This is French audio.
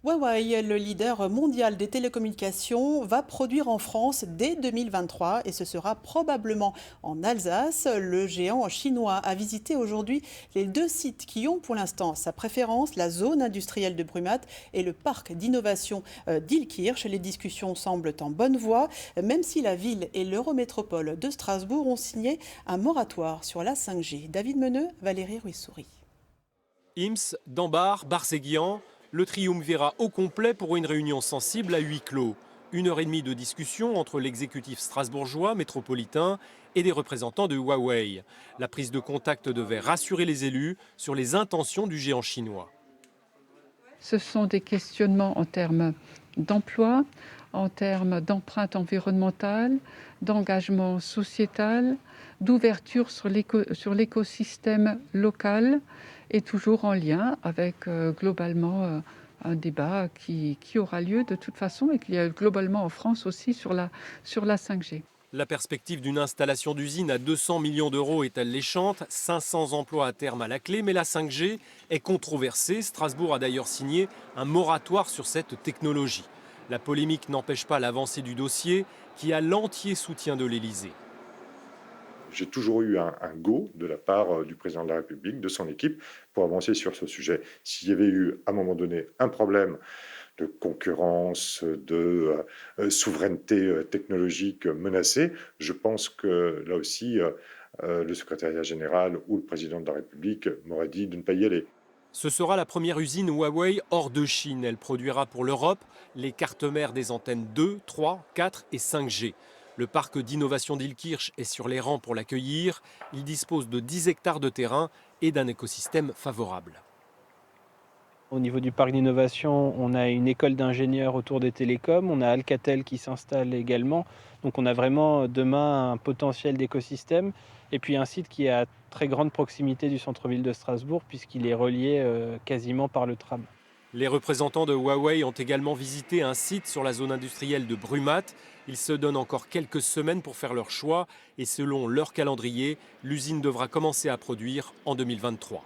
Huawei, le leader mondial des télécommunications, va produire en France dès 2023 et ce sera probablement en Alsace. Le géant chinois a visité aujourd'hui les deux sites qui ont pour l'instant sa préférence, la zone industrielle de Brumath et le parc d'innovation d'Illkirch. Les discussions semblent en bonne voie, même si la ville et l'Eurométropole de Strasbourg ont signé un moratoire sur la 5G. David Meneux, Valérie Ruiz-Souris. Ims, Dambar, Barséguian, le triumvirat au complet pour une réunion sensible à huis clos. 1 heure et demie de discussion entre l'exécutif strasbourgeois métropolitain et des représentants de Huawei. La prise de contact devait rassurer les élus sur les intentions du géant chinois. Ce sont des questionnements en termes d'emploi, en termes d'empreinte environnementale, d'engagement sociétal, d'ouverture sur l'écosystème local et toujours en lien avec un débat qui aura lieu de toute façon et qu'il y a globalement en France aussi sur la 5G. La perspective d'une installation d'usine à 200 millions d'euros est alléchante, 500 emplois à terme à la clé, mais la 5G est controversée. Strasbourg a d'ailleurs signé un moratoire sur cette technologie. La polémique n'empêche pas l'avancée du dossier, qui a l'entier soutien de l'Élysée. J'ai toujours eu un go de la part du président de la République, de son équipe, pour avancer sur ce sujet. S'il y avait eu, à un moment donné, un problème de concurrence, de souveraineté technologique menacée, je pense que là aussi, le secrétariat général ou le président de la République m'aurait dit de ne pas y aller. Ce sera la première usine Huawei hors de Chine. Elle produira pour l'Europe les cartes mères des antennes 2, 3, 4 et 5G. Le parc d'innovation d'Illkirch est sur les rangs pour l'accueillir. Il dispose de 10 hectares de terrain et d'un écosystème favorable. Au niveau du parc d'innovation, on a une école d'ingénieurs autour des télécoms, on a Alcatel qui s'installe également. Donc on a vraiment demain un potentiel d'écosystème et puis un site qui est à très grande proximité du centre-ville de Strasbourg puisqu'il est relié quasiment par le tram. Les représentants de Huawei ont également visité un site sur la zone industrielle de Brumath. Ils se donnent encore quelques semaines pour faire leur choix et selon leur calendrier, l'usine devra commencer à produire en 2023.